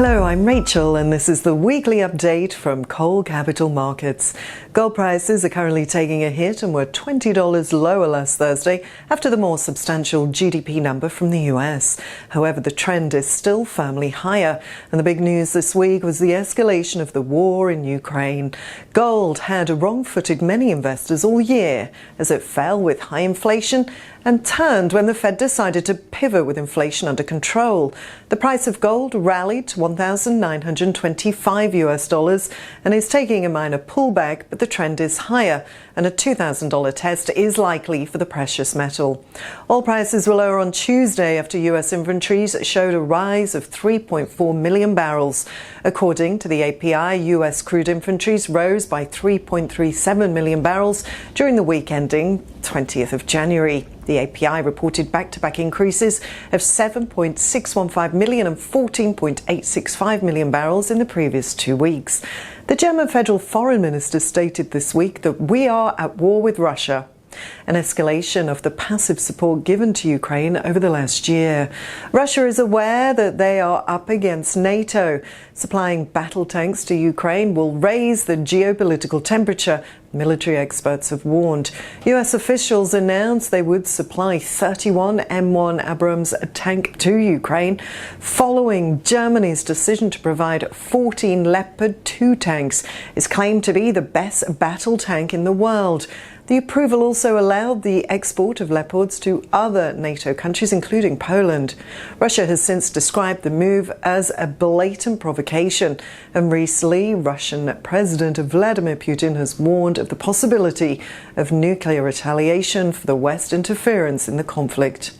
Hello, I'm Rachel and this is the weekly update from coal capital markets. Gold prices are currently taking a hit and were $20 lower last Thursday after the more substantial GDP number from the US. However, the trend is still firmly higher, and the big news this week was the escalation of the war in Ukraine. Gold had wrong-footed many investors all year as it fell with high inflation and turned when the Fed decided to pivot with inflation under control. The price of gold rallied to $1,925 and is taking a minor pullback, but the trend is higher and a $2,000 test is likely for the precious metal. Oil prices were lower on Tuesday after US inventories showed a rise of 3.4 million barrels. According to the API, US crude inventories rose by 3.37 million barrels during the week ending 20th of January. The API reported back-to-back increases of 7.615 million and 14.865 million barrels in the previous 2 weeks. The German Federal Foreign Minister stated this week that we are at war with Russia, an escalation of the passive support given to Ukraine over the last year. Russia is aware that they are up against NATO. Supplying battle tanks to Ukraine will raise the geopolitical temperature, military experts have warned. US officials announced they would supply 31 M1 Abrams tank to Ukraine following Germany's decision to provide 14 Leopard 2 tanks. It's claimed to be the best battle tank in the world. The approval also allowed the export of Leopards to other NATO countries, including Poland. Russia has since described the move as a blatant provocation, and recently Russian President Vladimir Putin has warned of the possibility of nuclear retaliation for the West interference in the conflict.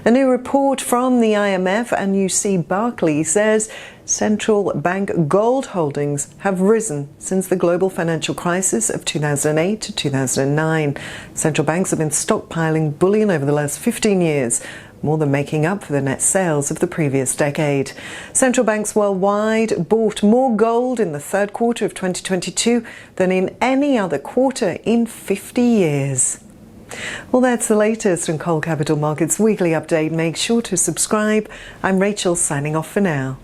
A new report from the IMF and UC Berkeley says central bank gold holdings have risen since the global financial crisis of 2008 to 2009. Central banks have been stockpiling bullion over the last 15 years, more than making up for the net sales of the previous decade. Central banks worldwide bought more gold in the third quarter of 2022 than in any other quarter in 50 years. Well, that's the latest on Coal Capital Markets Weekly Update. Make sure to subscribe. I'm Rachel, signing off for now.